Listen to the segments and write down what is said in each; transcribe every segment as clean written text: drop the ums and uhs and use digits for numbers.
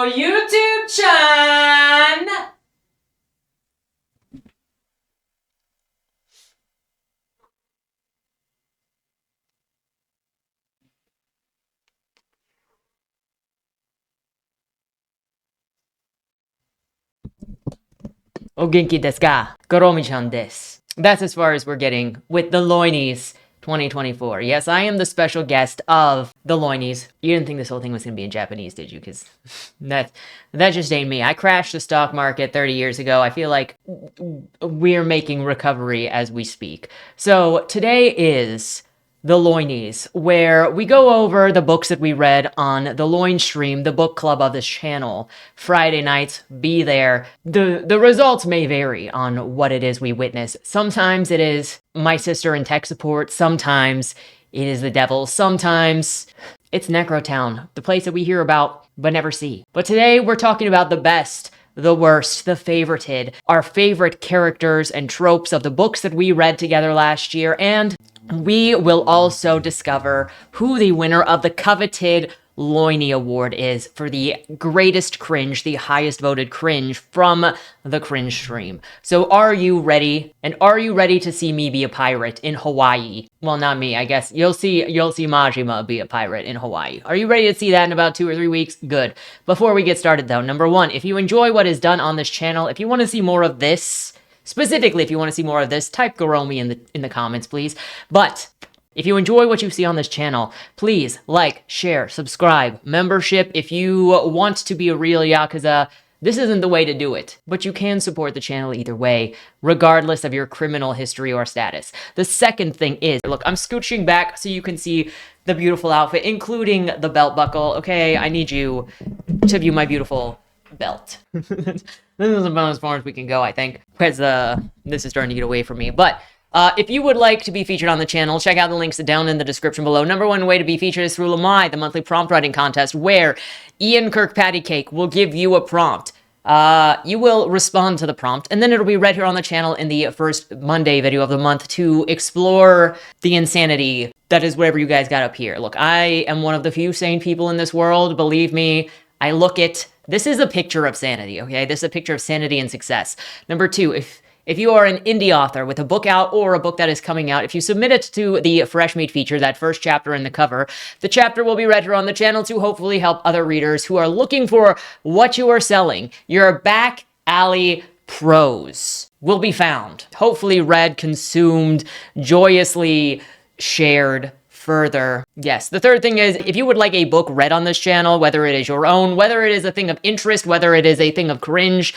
YouTube-chan! O genki desu ka? Goromi-chan desu. That's as far as we're getting with the Loinies 2024. Yes, I am the special guest of the Loinies. You didn't think this whole thing was going to be in Japanese, did you? Because that just ain't me. I crashed the stock market 30 years ago. I feel like we're making recovery as we speak. So today is the Loinies, where we go over the books that we read on the Loin stream, the book club of this channel. Friday nights, be there. The results may vary on what it is we witness. Sometimes it is my sister in tech support. Sometimes it is the devil. Sometimes it's Necrotown, the place that we hear about but never see. But today we're talking about the best, the worst, the favorited, our favorite characters and tropes of the books that we read together last year, and we will also discover who the winner of the coveted Loiny Award is for the greatest cringe, the highest voted cringe from the cringe stream. So are you ready? And are you ready to see me be a pirate in Hawaii? Well, not me, I guess. You'll see Majima be a pirate in Hawaii. Are you ready to see that in about 2 or 3 weeks? Good. Before we get started though, number one, if you enjoy what is done on this channel, if you want to see more of this, specifically, if you want to see more of this, type Goromi in the comments, please. But if you enjoy what you see on this channel, please like, share, subscribe, membership. If you want to be a real Yakuza, this isn't the way to do it. But you can support the channel either way, regardless of your criminal history or status. The second thing is, look, I'm scooching back so you can see the beautiful outfit, including the belt buckle. Okay, I need you to view my beautiful belt. This is about as far as we can go, I think, because this is starting to get away from me. But if you would like to be featured on the channel, check out the links down in the description below. Number one way to be featured is through Leigh, the monthly prompt writing contest, where Ian Kirkpatrick will give you a prompt. You will respond to the prompt, and then it'll be read here on the channel in the first Monday video of the month to explore the insanity that is whatever you guys got up here. Look, I am one of the few sane people in this world. Believe me, I look it. This is a picture of sanity, okay? This is a picture of sanity and success. Number two, if you are an indie author with a book out or a book that is coming out, if you submit it to the Fresh Meat feature, that first chapter in the cover, the chapter will be read here on the channel to hopefully help other readers who are looking for what you are selling. Your back alley prose will be found. Hopefully read, consumed, joyously shared further. Yes, the third thing is, if you would like a book read on this channel, whether it is your own, whether it is a thing of interest, whether it is a thing of cringe,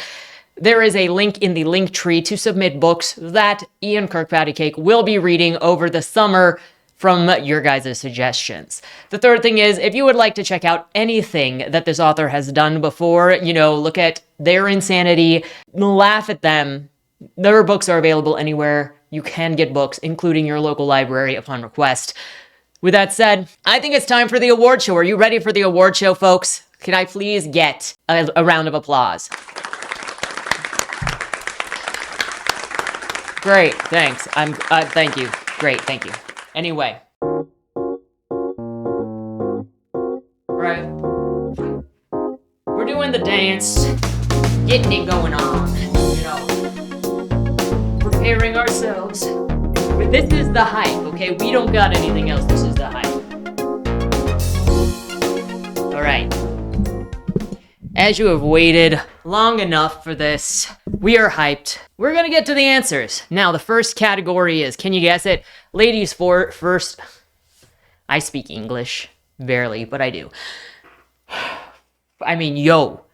there is a link in the link tree to submit books that Ian Kirkpatrick will be reading over the summer from your guys' suggestions. The third thing is, if you would like to check out anything that this author has done before, you know, look at their insanity, laugh at them, their books are available anywhere you can get books, including your local library upon request. With that said, I think it's time for the award show. Are you ready for the award show, folks? Can I please get a round of applause? Great, thanks. Thank you. Great, thank you. Anyway. Right. We're doing the dance. Getting it going on. You know. Preparing ourselves. But this is the hype, okay? We don't got anything else. This is the hype. Alright. As you have waited long enough for this, we are hyped. We're gonna get to the answers. Now, the first category is, can you guess it? Ladies first. I speak English. Barely, but I do. I mean, yo.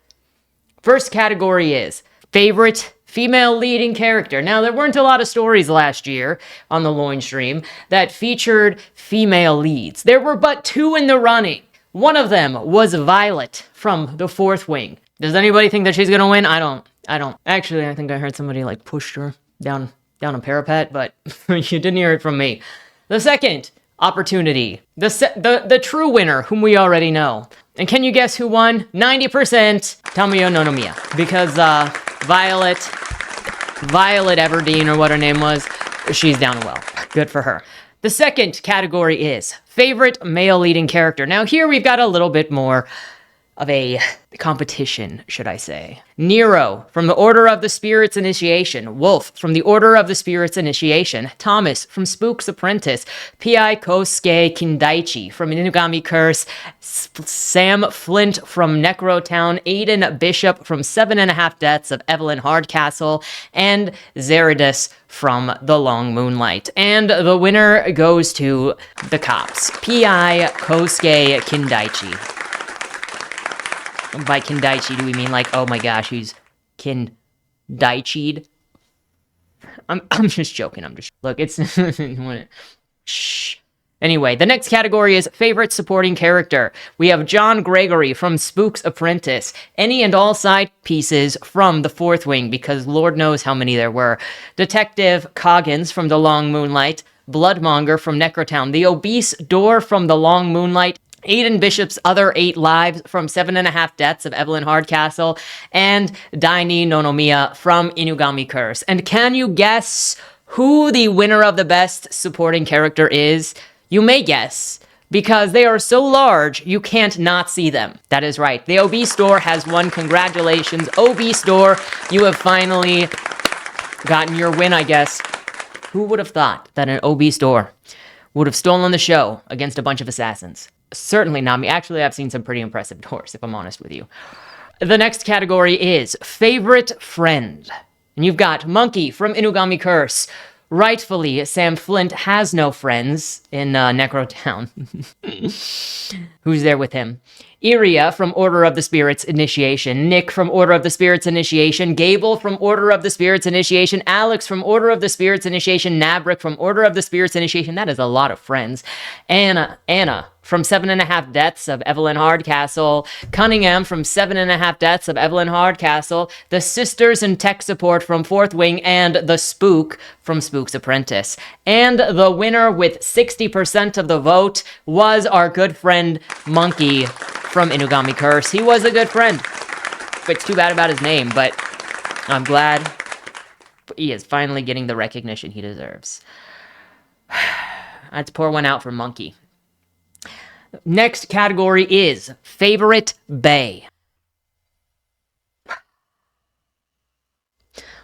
First category is favorite female leading character. Now, there weren't a lot of stories last year on the Loin stream that featured female leads. There were but 2 in the running. One of them was Violet from the Fourth Wing. Does anybody think that she's gonna win? I don't. Actually, I think I heard somebody like pushed her down a parapet, but you didn't hear it from me. The second opportunity, the true winner, whom we already know. And can you guess who won? 90% Tamiyo no Nomiya. Because Violet Everdeen, or what her name was, she's down well. Good for her. The second category is favorite male leading character. Now here we've got a little bit more of a competition, should I say. Nero from the Order of the Spirit's Initiation, Wolf from the Order of the Spirit's Initiation, Thomas from Spook's Apprentice, P.I. Kosuke Kindaichi from Inugami Curse, Sam Flint from Necrotown, Aiden Bishop from 7.5 Deaths of Evelyn Hardcastle, and Zeridus from The Long Moonlight. And the winner goes to the cops. P.I. Kosuke Kindaichi. By Kindaichi, do we mean like, oh my gosh, he's Kindaichi'd? I'm just joking. Look, it's shh. Anyway, the next category is favorite supporting character. We have John Gregory from Spook's Apprentice, any and all side pieces from the Fourth Wing, because Lord knows how many there were. Detective Coggins from The Long Moonlight, Bloodmonger from Necrotown, the Obese Door from The Long Moonlight, Aiden Bishop's Other 8 Lives from 7.5 Deaths of Evelyn Hardcastle, and Daini Nonomiya from Inugami Curse. And can you guess who the winner of the best supporting character is? You may guess, because they are so large, you can't not see them. That is right. The Obese Door has won. Congratulations, Obese Door. You have finally gotten your win, I guess. Who would have thought that an Obese Door would have stolen the show against a bunch of assassins? Certainly not me. Actually, I've seen some pretty impressive doors, if I'm honest with you. The next category is favorite friend. And you've got Monkey from Inugami Curse. Rightfully, Sam Flint has no friends in Necrotown. Who's there with him? Iria from Order of the Spirit's Initiation, Nick from Order of the Spirit's Initiation, Gable from Order of the Spirit's Initiation, Alex from Order of the Spirit's Initiation, Nabrik from Order of the Spirit's Initiation. That is a lot of friends. Anna from 7.5 Deaths of Evelyn Hardcastle, Cunningham from 7.5 Deaths of Evelyn Hardcastle, the Sisters and Tech Support from Fourth Wing, and the Spook from Spook's Apprentice. And the winner with 60% of the vote was our good friend Monkey from Inugami Curse. He was a good friend. It's too bad about his name, but I'm glad he is finally getting the recognition he deserves. Let's pour one out for Monkey. Next category is favorite bae.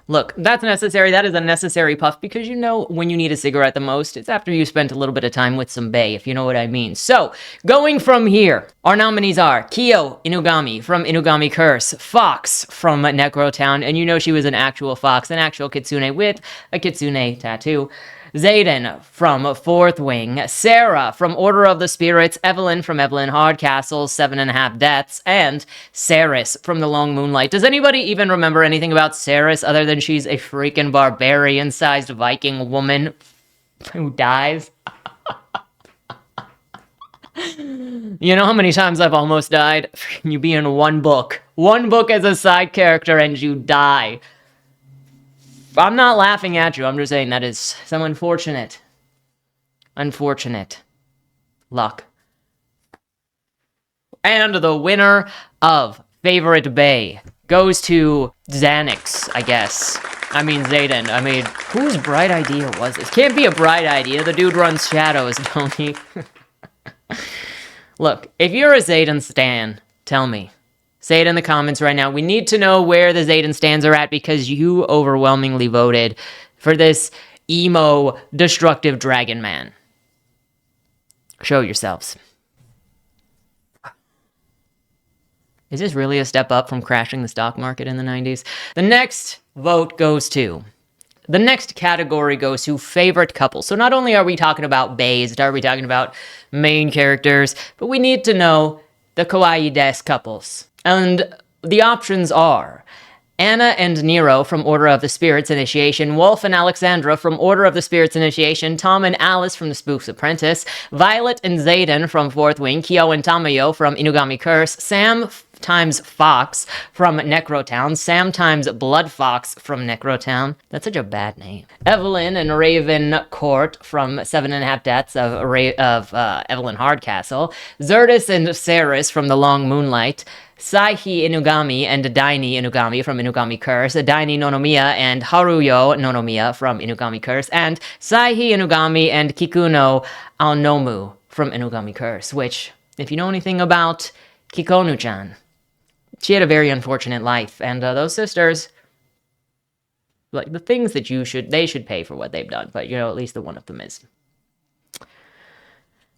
Look, that's necessary. That is a necessary puff because you know when you need a cigarette the most, it's after you spent a little bit of time with some bae, if you know what I mean. So, going from here, our nominees are Kyo Inugami from Inugami Curse, Fox from Necrotown, and you know she was an actual fox, an actual kitsune with a kitsune tattoo. Zayden from Fourth Wing, Sarah from Order of the Spirits, Evelyn from Evelyn Hardcastle, 7.5 Deaths, and Saris from The Long Moonlight. Does anybody even remember anything about Saris other than she's a freaking barbarian-sized Viking woman who dies? You know how many times I've almost died? You be in one book as a side character and you die. I'm not laughing at you. I'm just saying that is some unfortunate luck. And the winner of favorite bae goes to Xanax, I guess. I mean, Zayden. I mean, whose bright idea was this? Can't be a bright idea. The dude runs shadows, don't he? Look, if you're a Zayden stan, tell me. Say it in the comments right now. We need to know where the Zayden stands are at because you overwhelmingly voted for this emo, destructive dragon man. Show yourselves. Is this really a step up from crashing the stock market in the 90s? The next category goes to favorite couple. So not only are we talking about baes, are we talking about main characters, but we need to know the kawaii desu couples. And the options are Anna and Nero from Order of the Spirits Initiation, Wolf and Alexandra from Order of the Spirits Initiation, Tom and Alice from The Spook's Apprentice, Violet and Zayden from Fourth Wing, Kyo and Tamayo from Inugami Curse, Sam times Fox from Necrotown, Sam times Blood Fox from Necrotown. That's such a bad name. Evelyn and Raven Court from 7.5 Deaths of Evelyn Hardcastle, Zerdis and Saris from The Long Moonlight, Saihi Inugami and Daini Inugami from Inugami Curse, Daini Nonomiya and Haruyo Nonomiya from Inugami Curse, and Saihi Inugami and Kikuno Aonomu from Inugami Curse, which, if you know anything about Kikonu-chan. She had a very unfortunate life, and those sisters, like, the things that they should pay for what they've done, but, at least the one of them is.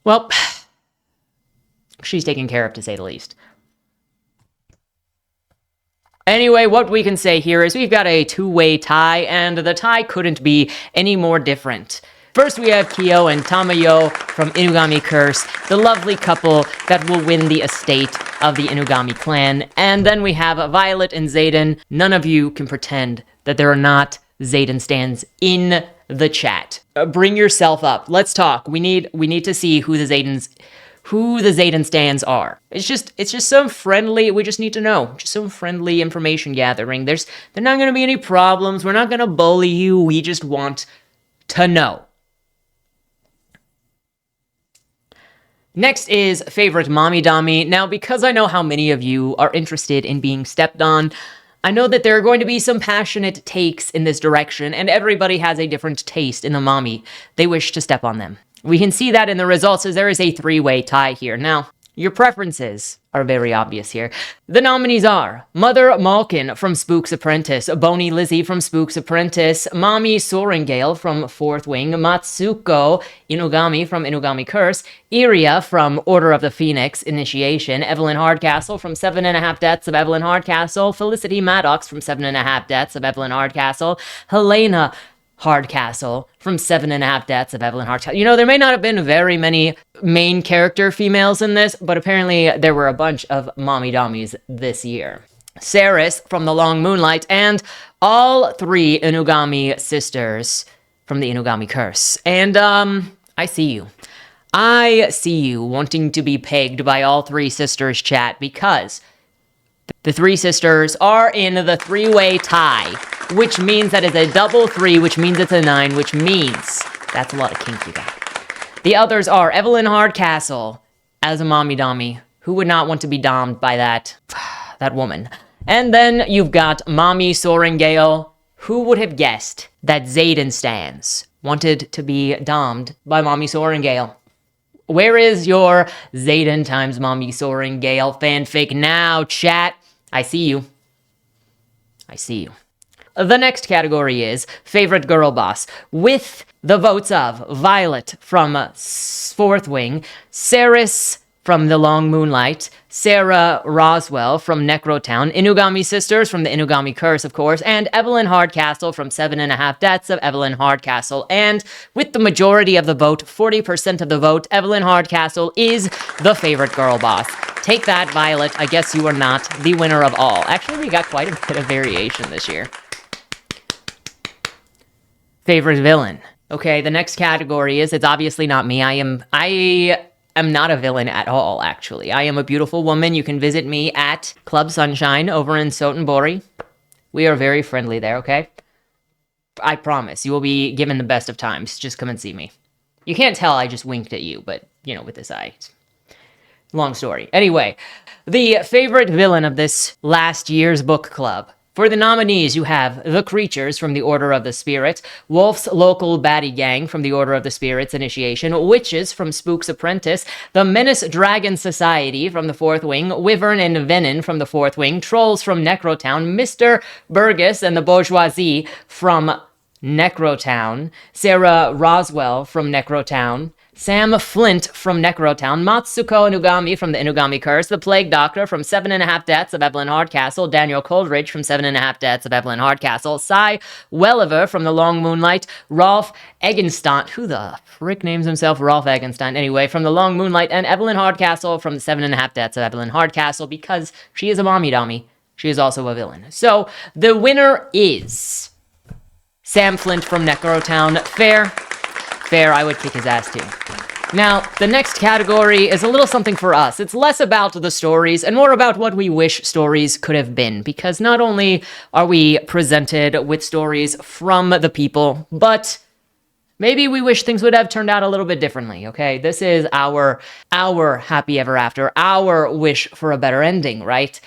Well, she's taken care of, to say the least. Anyway, what we can say here is we've got a two-way tie, and the tie couldn't be any more different. First, we have Kyo and Tamayo from Inugami Curse, the lovely couple that will win the estate of the Inugami clan. And then we have Violet and Zayden. None of you can pretend that there are not Zayden stans in the chat. Bring yourself up. Let's talk. We need to see who the Zayden stans are. It's just some friendly, we just need to know. Just some friendly information gathering. There's not going to be any problems. We're not going to bully you. We just want to know. Next is favorite mommy dami. Now, because I know how many of you are interested in being stepped on, I know that there are going to be some passionate takes in this direction, and everybody has a different taste in the mommy they wish to step on them. We can see that in the results as there is a three-way tie here. Now, your preferences are very obvious here. The nominees are Mother Malkin from Spook's Apprentice, Boney Lizzie from Spook's Apprentice, Mommy Soaringale from Fourth Wing, Matsuko Inugami from Inugami Curse, Iria from Order of the Phoenix Initiation, Evelyn Hardcastle from 7.5 Deaths of Evelyn Hardcastle, Felicity Maddox from 7.5 Deaths of Evelyn Hardcastle, Helena Hardcastle from 7.5 Deaths of Evelyn Hardcastle. There may not have been very many main character females in this, but apparently there were a bunch of mommy dommies this year. Saris from The Long Moonlight, and all three Inugami sisters from the Inugami Curse. And, I see you. I see you wanting to be pegged by all three sisters, chat, because the three sisters are in the three-way tie, which means that it's a double three, which means it's a 9, which means that's a lot of kink you got. The others are Evelyn Hardcastle as a mommy dommy. Who would not want to be dommed by that woman? And then you've got Mommy Soaringale. Who would have guessed that Zayden stans wanted to be dommed by Mommy Soaringale? Where is your Zayden times Mommy Soaringale fanfic now, chat? I see you. I see you. The next category is Favorite Girl Boss, with the votes of Violet from Fourth Wing, Saris from The Long Moonlight, Sarah Roswell from Necrotown, Inugami Sisters from the Inugami Curse, of course, and Evelyn Hardcastle from 7.5 Deaths of Evelyn Hardcastle. And with the majority of the vote, 40% of the vote, Evelyn Hardcastle is the favorite girl boss. Take that, Violet. I guess you are not the winner of all. Actually, we got quite a bit of variation this year. Favorite villain. Okay, the next category is, it's obviously not me. I am not a villain at all, actually. I am a beautiful woman. You can visit me at Club Sunshine over in Sotenbori. We are very friendly there, okay? I promise. You will be given the best of times. Just come and see me. You can't tell I just winked at you, but, with this eye. Long story. Anyway, the favorite villain of this last year's book club. For the nominees, you have The Creatures from the Order of the Spirit, Wolf's Local Baddie Gang from the Order of the Spirit's Initiation, Witches from Spook's Apprentice, The Menace Dragon Society from the Fourth Wing, Wyvern and Venom from the Fourth Wing, Trolls from Necrotown, Mr. Burgess and the Bourgeoisie from Necrotown, Sarah Roswell from Necrotown, Sam Flint from Necrotown, Matsuko Inugami from the Inugami Curse, The Plague Doctor from 7.5 Deaths of Evelyn Hardcastle, Daniel Coleridge from 7.5 Deaths of Evelyn Hardcastle, Cy Welliver from The Long Moonlight, Rolf Eggenstein, who the frick names himself Rolf Eggenstein, anyway, from The Long Moonlight, and Evelyn Hardcastle from the 7.5 Deaths of Evelyn Hardcastle, because she is a mommy dummy. She is also a villain. So, the winner is Sam Flint from Necrotown. Fair, I would kick his ass too. Now, the next category is a little something for us. It's less about the stories and more about what we wish stories could have been, because not only are we presented with stories from the people, but maybe we wish things would have turned out a little bit differently, okay? This is our happy ever after, our wish for a better ending, right?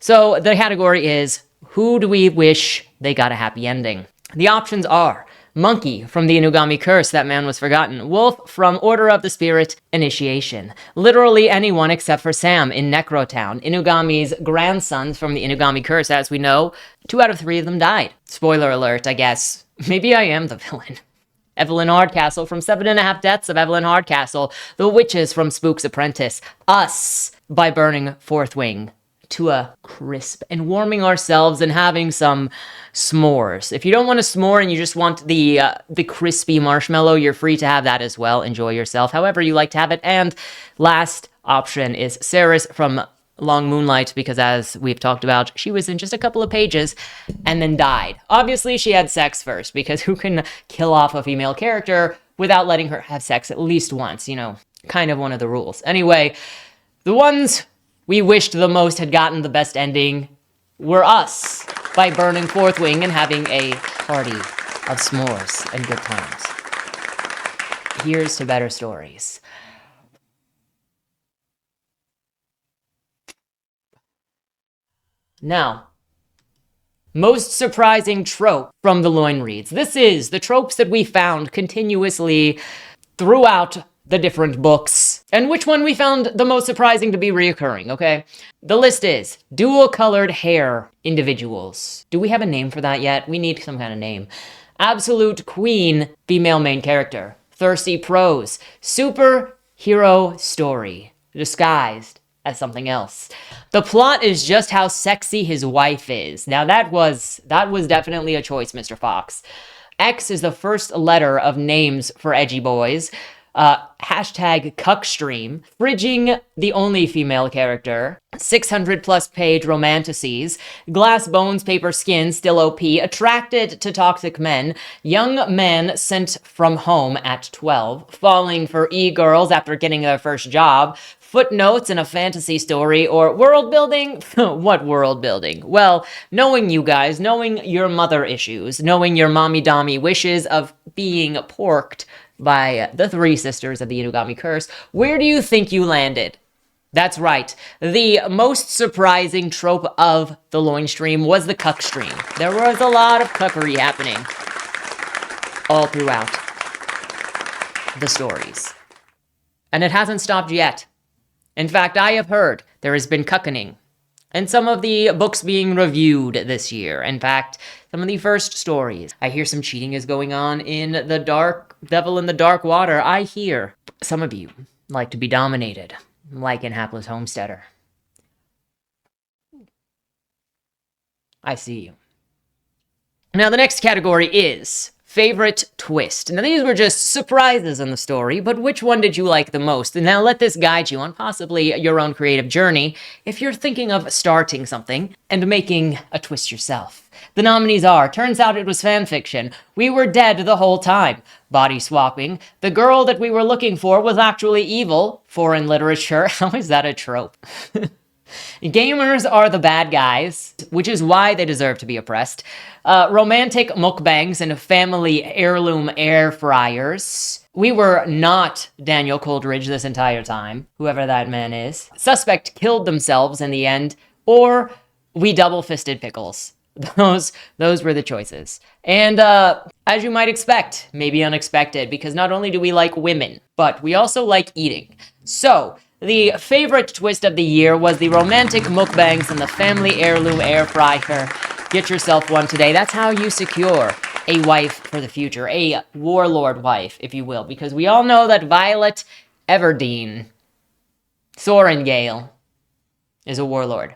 So the category is, who do we wish they got a happy ending? The options are Monkey from the Inugami Curse, That Man Was Forgotten. Wolf from Order of the Spirit, Initiation. Literally anyone except for Sam in Necrotown. Inugami's grandsons from the Inugami Curse, as we know, 2 out of 3 of them died. Spoiler alert, I guess. Maybe I am the villain. Evelyn Hardcastle from 7.5 Deaths of Evelyn Hardcastle. The Witches from Spook's Apprentice. Us by burning Fourth Wing to a crisp and warming ourselves and having some s'mores. If you don't want a s'more and you just want the crispy marshmallow, you're free to have that as well. Enjoy yourself however you like to have it. And last option is Ceres from Long Moonlight, because as we've talked about, she was in just a couple of pages and then died. Obviously, she had sex first, because who can kill off a female character without letting her have sex at least once? You know, kind of one of the rules. Anyway, the ones we wished the most had gotten the best ending were us, by burning Fourth Wing and having a party of s'mores and good times. Here's to better stories. Now, most surprising trope from the Loin Reads. This is the tropes that we found continuously throughout the different books, and which one we found the most surprising to be reoccurring, okay? The list is dual-colored hair individuals. Do we have a name for that yet? We need some kind of name. Absolute Queen, female main character. Thirsty Prose, superhero story, disguised as something else. The plot is just how sexy his wife is. Now that was definitely a choice, Mr. Fox. X is the first letter of names for edgy boys. Hashtag cuckstream, fridging the only female character, 600 plus page romantices, glass bones, paper skin, still OP, attracted to toxic men, young man sent from home at 12, falling for e-girls after getting their first job, footnotes in a fantasy story, or world building? What world building? Well, knowing you guys, knowing your mother issues, knowing your mommy-dommy wishes of being porked by the 3 sisters of the Inugami Curse, where do you think you landed? That's right. The most surprising trope of the Loin stream was the cuck stream. There was a lot of cuckery happening all throughout the stories. And it hasn't stopped yet. In fact, I have heard there has been cuckening in some of the books being reviewed this year. In fact, some of the first stories. I hear some cheating is going on in the Dark Devil in the Dark Water. I hear some of you like to be dominated, like in Hapless Homesteader. I see you. Now, the next category is favorite twist. Now, these were just surprises in the story, but which one did you like the most? And now let this guide you on possibly your own creative journey if you're thinking of starting something and making a twist yourself. The nominees are, turns out it was fanfiction, we were dead the whole time, body swapping, the girl that we were looking for was actually evil, foreign literature, how is that a trope? Gamers are the bad guys, which is why they deserve to be oppressed. Romantic mukbangs and family heirloom air fryers. We were not Daniel Coldridge this entire time, whoever that man is. Suspect killed themselves in the end, or we double-fisted pickles. Those were the choices. And as you might expect, maybe unexpected, because not only do we like women, but we also like eating. So, the favorite twist of the year was the romantic mukbangs and the family heirloom air fryer. Get yourself one today. That's how you secure a wife for the future, a warlord wife, if you will, because we all know that Violet Everdeen, Sorengale, is a warlord.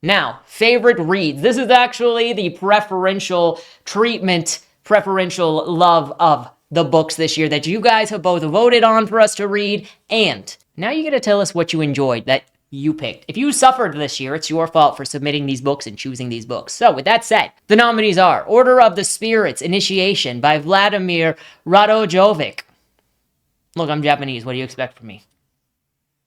Now, favorite reads. This is actually the preferential treatment, preferential love of the books this year that you guys have both voted on for us to read, and now you get to tell us what you enjoyed that you picked. If you suffered this year, it's your fault for submitting these books and choosing these books. So, with that said, the nominees are Order of the Spirits, Initiation by Vladimir Radojovic. Look, I'm Japanese. What do you expect from me?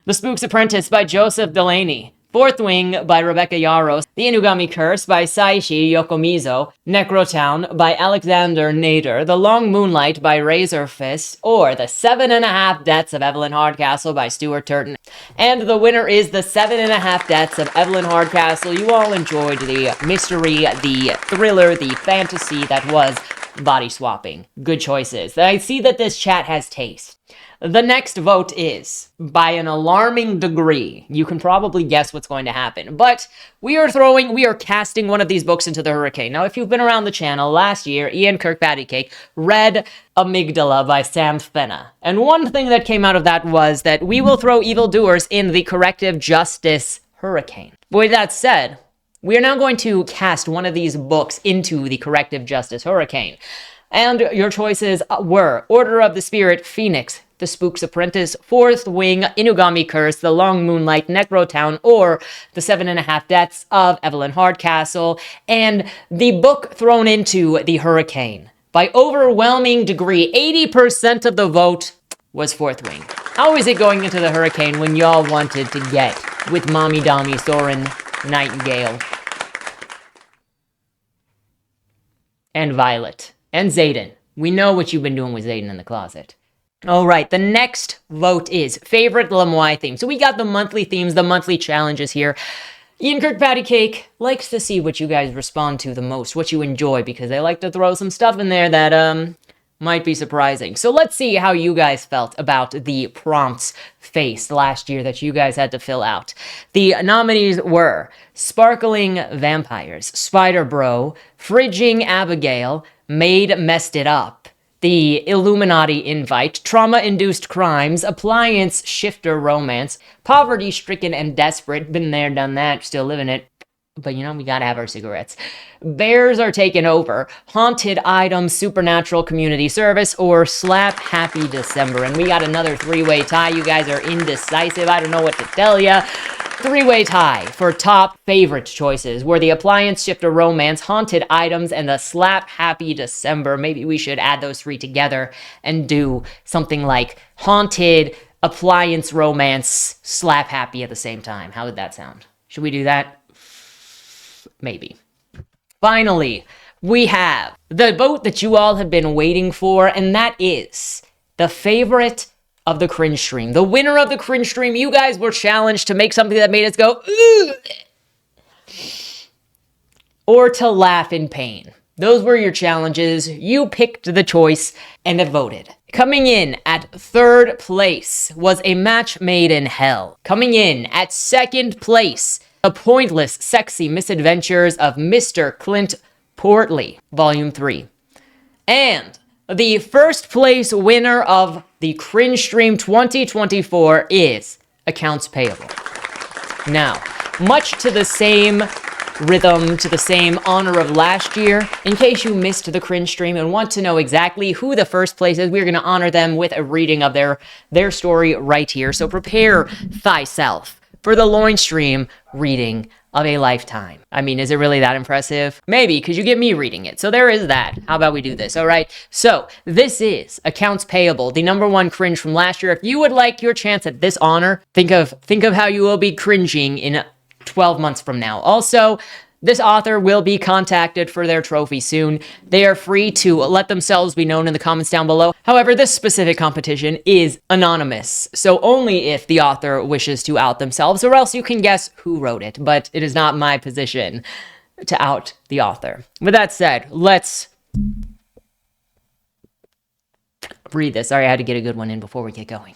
The Spook's Apprentice by Joseph Delaney. Fourth Wing by Rebecca Yarros, The Inugami Curse by Saishi Yokomizo, Necrotown by Alexander Nader, The Long Moonlight by Razorfist, or The 7.5 Deaths of Evelyn Hardcastle by Stuart Turton. And the winner is The 7.5 Deaths of Evelyn Hardcastle. You all enjoyed the mystery, the thriller, the fantasy that was body swapping. Good choices. I see that this chat has taste. The next vote is, by an alarming degree, you can probably guess what's going to happen, but we are casting one of these books into the hurricane. Now, if you've been around the channel, last year, Ian Kirkpatrick read Amygdala by Sam Fenna, and one thing that came out of that was that we will throw evildoers in the corrective justice hurricane. With that said, we are now going to cast one of these books into the corrective justice hurricane. And your choices were Order of the Spirit, Phoenix, The Spook's Apprentice, Fourth Wing, Inugami Curse, The Long Moonlight, Necrotown, or The 7.5 Deaths of Evelyn Hardcastle, and the book thrown into the hurricane. By overwhelming degree, 80% of the vote was Fourth Wing. How is it going into the hurricane when y'all wanted to get with Mommy Dommy Soren Nightingale and Violet and Zayden? We know what you've been doing with Zayden in the closet. All right, the next vote is favorite Lemoy theme. So we got the monthly themes, the monthly challenges here. Ian Kirkpatrick likes to see what you guys respond to the most, what you enjoy, because they like to throw some stuff in there that might be surprising. So let's see how you guys felt about the prompts faced last year that you guys had to fill out. The nominees were Sparkling Vampires, Spider Bro, Fridging Abigail, Maid Messed It Up, The Illuminati Invite, Trauma-Induced Crimes, Appliance Shifter Romance, Poverty-Stricken and Desperate, been there, done that, still living it. But you know, we gotta have our cigarettes. Bears Are Taken Over, Haunted Items, Supernatural Community Service, or Slap Happy December. And we got another three-way tie. You guys are indecisive. I don't know what to tell ya. Three-way tie for top favorite choices were the Appliance Shifter Romance, Haunted Items, and the Slap Happy December. Maybe we should add those three together and do something like Haunted, Appliance Romance, Slap Happy at the same time. How would that sound? Should we do that? Maybe. Finally, we have the vote that you all have been waiting for, and that is the favorite of the cringe stream. The winner of the cringe stream, you guys were challenged to make something that made us go, ugh, or to laugh in pain. Those were your challenges. You picked the choice and have voted. Coming in at third place was A Match Made in Hell. Coming in at second place, The Pointless, Sexy Misadventures of Mr. Clint Portley, Volume 3. And the first place winner of the Cringe Stream 2024 is Accounts Payable. Now, much to the same rhythm, to the same honor of last year, in case you missed the Cringe Stream and want to know exactly who the first place is, we're going to honor them with a reading of their story right here. So prepare thyself for the Loin Stream reading of a lifetime. I mean, is it really that impressive? Maybe, because you get me reading it. So there is that. How about we do this? All right. So this is Accounts Payable, the #1 cringe from last year. If you would like your chance at this honor, think of how you will be cringing in 12 months from now. Also, this author will be contacted for their trophy soon. They are free to let themselves be known in the comments down below. However, this specific competition is anonymous, so only if the author wishes to out themselves, or else you can guess who wrote it, but it is not my position to out the author. With that said, let's read this. Sorry, I had to get a good one in before we get going.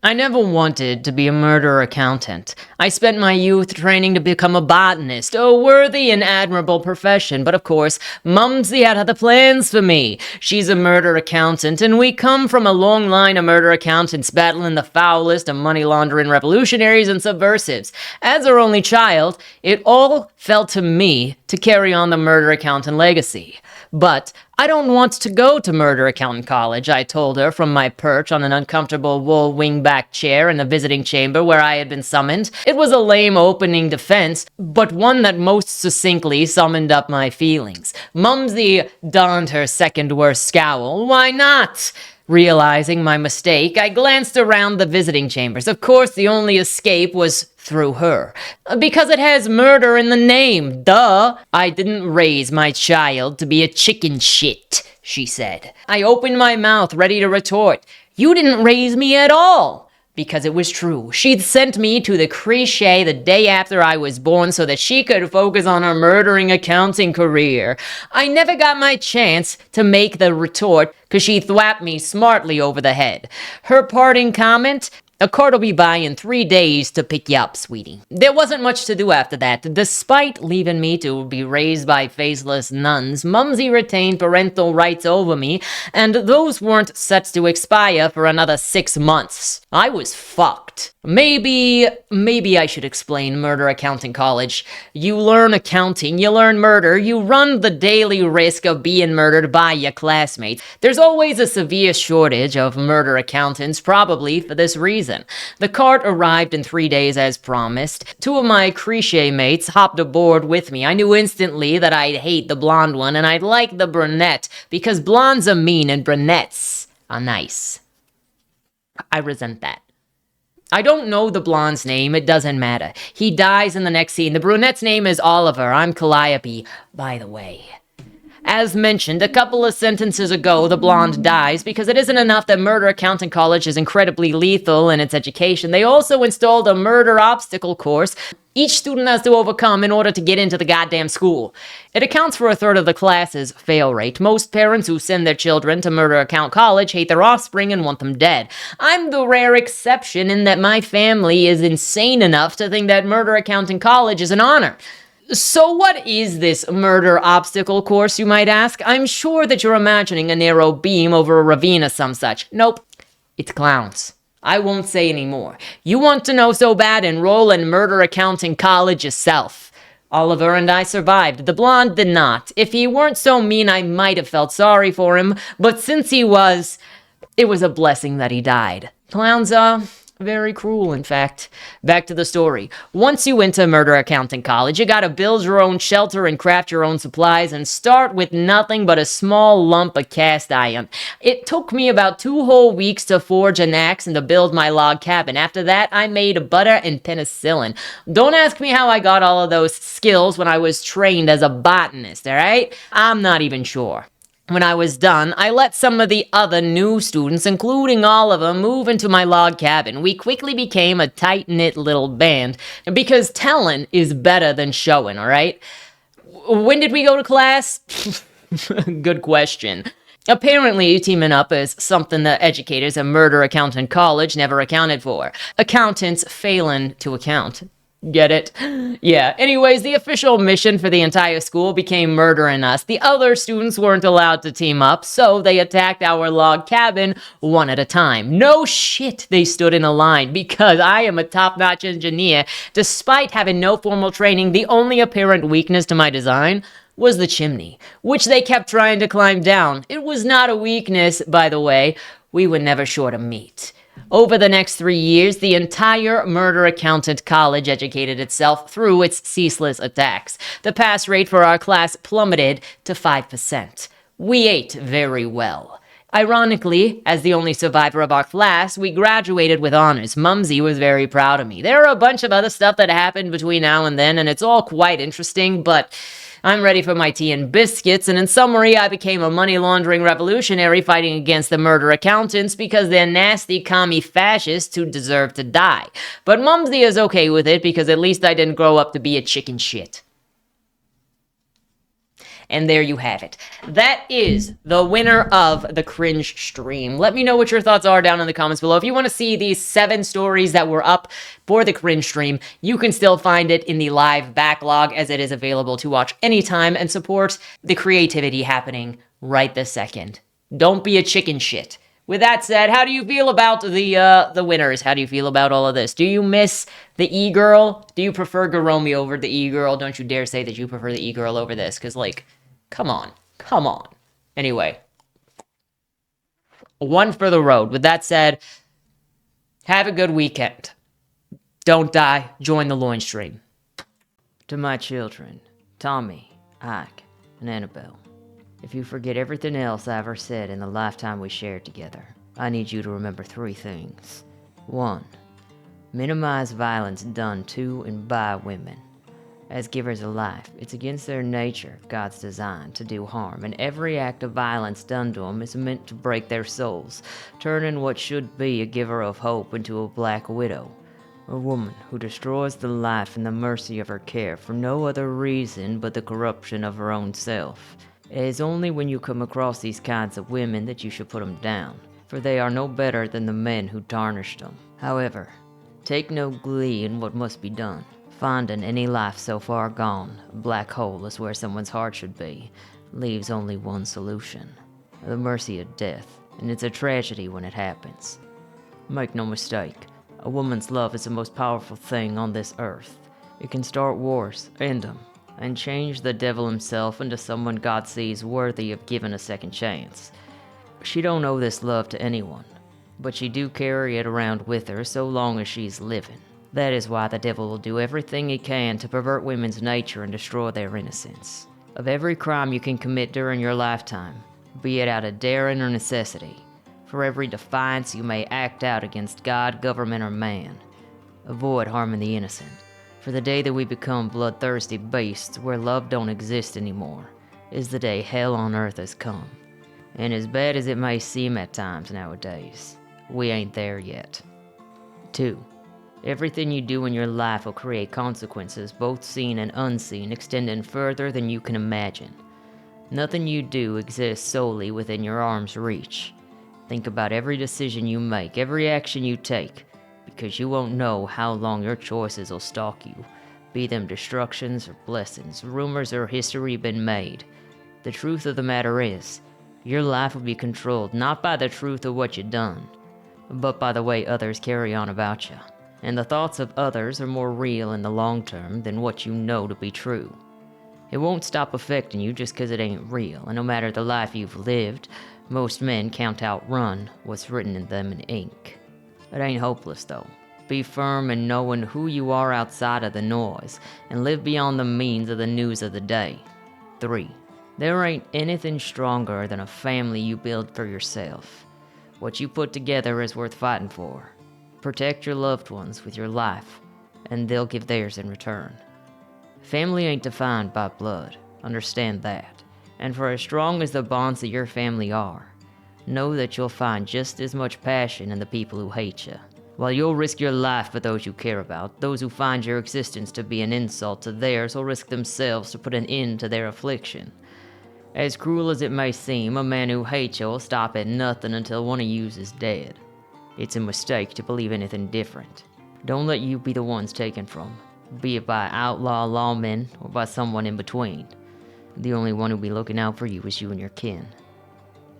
I never wanted to be a murder accountant. I spent my youth training to become a botanist, a worthy and admirable profession, but of course, Mumsy had other plans for me. She's a murder accountant, and we come from a long line of murder accountants battling the foulest of money laundering revolutionaries and subversives. As her only child, it all fell to me to carry on the murder accountant legacy. But I don't want to go to murder accountant college, I told her from my perch on an uncomfortable wool wingback chair in the visiting chamber where I had been summoned. It was a lame opening defense, but one that most succinctly summoned up my feelings. Mumsy donned her second worst scowl. Why not? Realizing my mistake, I glanced around the visiting chambers. Of course, the only escape was through her. Because it has murder in the name, duh! I didn't raise my child to be a chicken shit, she said. I opened my mouth, ready to retort. You didn't raise me at all! Because it was true. She'd sent me to the crèche the day after I was born so that she could focus on her murdering accounting career. I never got my chance to make the retort because she thwapped me smartly over the head. Her parting comment? A cart'll be by in 3 days to pick you up, sweetie. There wasn't much to do after that. Despite leaving me to be raised by faceless nuns, Mumsy retained parental rights over me, and those weren't set to expire for another 6 months. I was fucked. Maybe I should explain Murder Accounting College. You learn accounting, you learn murder, you run the daily risk of being murdered by your classmates. There's always a severe shortage of murder accountants, probably for this reason. The cart arrived in 3 days as promised. 2 of my crèche mates hopped aboard with me. I knew instantly that I'd hate the blonde one and I'd like the brunette, because blondes are mean and brunettes are nice. I resent that. I don't know the blonde's name, it doesn't matter. He dies in the next scene. The brunette's name is Oliver. I'm Calliope, by the way. As mentioned a couple of sentences ago, the blonde dies because it isn't enough that Murder Accounting College is incredibly lethal in its education. They also installed a murder obstacle course each student has to overcome in order to get into the goddamn school. It accounts for 1/3 of the class's fail rate. Most parents who send their children to Murder Account College hate their offspring and want them dead. I'm the rare exception in that my family is insane enough to think that Murder Accounting College is an honor. So what is this murder obstacle course, you might ask? I'm sure that you're imagining a narrow beam over a ravine or some such. Nope. It's clowns. I won't say any more. You want to know so bad, enroll in Murder Accounting College yourself. Oliver and I survived. The blonde did not. If he weren't so mean, I might have felt sorry for him, but since he was, it was a blessing that he died. Clowns are very cruel, in fact. Back to the story. Once you enter Murder Accounting College, you gotta build your own shelter and craft your own supplies and start with nothing but a small lump of cast iron. It took me about 2 whole weeks to forge an axe and to build my log cabin. After that, I made butter and penicillin. Don't ask me how I got all of those skills when I was trained as a botanist, alright? I'm not even sure. When I was done, I let some of the other new students, including Oliver, move into my log cabin. We quickly became a tight-knit little band, because telling is better than showing, alright? When did we go to class? Good question. Apparently, teaming up is something that educators at Murder Accounting College never accounted for. Accountants failing to account. Get it? Yeah, anyways, the official mission for the entire school became murdering us. The other students weren't allowed to team up, so they attacked our log cabin one at a time. No shit, they stood in a line, because I am a top-notch engineer. Despite having no formal training, the only apparent weakness to my design was the chimney, which they kept trying to climb down. It was not a weakness, by the way. We were never short of meat. Over the next 3 years, the entire Murder Accountant College educated itself through its ceaseless attacks. The pass rate for our class plummeted to 5%. We ate very well. Ironically, as the only survivor of our class, we graduated with honors. Mumsy was very proud of me. There are a bunch of other stuff that happened between now and then, and it's all quite interesting, but I'm ready for my tea and biscuits, and in summary, I became a money-laundering revolutionary fighting against the murder accountants because they're nasty commie fascists who deserve to die. But Mumsy is okay with it because at least I didn't grow up to be a chicken shit. And there you have it. That is the winner of the cringe stream. Let me know what your thoughts are down in the comments below. If you want to see these 7 stories that were up for the cringe stream, you can still find it in the live backlog as it is available to watch anytime and support the creativity happening right this second. Don't be a chicken shit. With that said, how do you feel about the winners? How do you feel about all of this? Do you miss the e-girl? Do you prefer Garomi over the e-girl? Don't you dare say that you prefer the e-girl over this, because, like, come on. Come on. Anyway. 1 for the road. With that said, have a good weekend. Don't die. Join the Loin stream. To my children, Tommy, Ike, and Annabelle, if you forget everything else I ever said in the lifetime we shared together, I need you to remember 3 things. 1. Minimize violence done to and by women. As givers of life, it's against their nature, God's design, to do harm, and every act of violence done to them is meant to break their souls, turning what should be a giver of hope into a black widow, a woman who destroys the life and the mercy of her care for no other reason but the corruption of her own self. It is only when you come across these kinds of women that you should put them down, for they are no better than the men who tarnished them. However, take no glee in what must be done. Finding any life so far gone, a black hole is where someone's heart should be, leaves only one solution: the mercy of death, and it's a tragedy when it happens. Make no mistake, a woman's love is the most powerful thing on this earth. It can start wars, end them, and change the devil himself into someone God sees worthy of giving a second chance. She don't owe this love to anyone, but she do carry it around with her so long as she's living. That is why the devil will do everything he can to pervert women's nature and destroy their innocence. Of every crime you can commit during your lifetime, be it out of daring or necessity, for every defiance you may act out against God, government, or man, avoid harming the innocent. For the day that we become bloodthirsty beasts where love don't exist anymore is the day hell on earth has come. And as bad as it may seem at times nowadays, we ain't there yet. 2. Everything you do in your life will create consequences, both seen and unseen, extending further than you can imagine. Nothing you do exists solely within your arm's reach. Think about every decision you make, every action you take, because you won't know how long your choices will stalk you, be them destructions or blessings, rumors or history been made. The truth of the matter is, your life will be controlled not by the truth of what you've done, but by the way others carry on about you. And the thoughts of others are more real in the long term than what you know to be true. It won't stop affecting you just because it ain't real, and no matter the life you've lived, most men can't outrun what's written in them in ink. It ain't hopeless though. Be firm in knowing who you are outside of the noise, and live beyond the means of the news of the day. 3. There ain't anything stronger than a family you build for yourself. What you put together is worth fighting for. Protect your loved ones with your life, and they'll give theirs in return. Family ain't defined by blood, understand that. And for as strong as the bonds of your family are, know that you'll find just as much passion in the people who hate you. While you'll risk your life for those you care about, those who find your existence to be an insult to theirs will risk themselves to put an end to their affliction. As cruel as it may seem, a man who hates you will stop at nothing until one of you is dead. It's a mistake to believe anything different. Don't let you be the ones taken from, be it by outlaw lawmen or by someone in between. The only one who'll be looking out for you is you and your kin.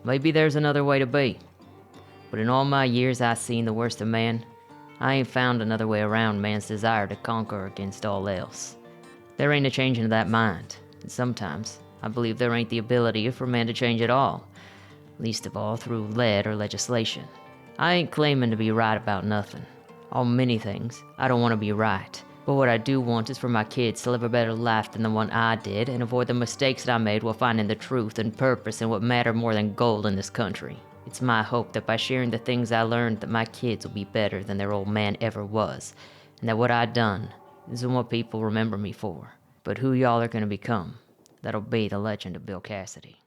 Maybe there's another way to be, but in all my years I've seen the worst of man, I ain't found another way around man's desire to conquer against all else. There ain't a changing of that mind, and sometimes I believe there ain't the ability for man to change at all, least of all through lead or legislation. I ain't claiming to be right about nothing. On many things, I don't want to be right. But what I do want is for my kids to live a better life than the one I did and avoid the mistakes that I made while finding the truth and purpose in what matter more than gold in this country. It's my hope that by sharing the things I learned that my kids will be better than their old man ever was, and that what I done isn't what people remember me for, but who y'all are going to become. That'll be the legend of Bill Cassidy.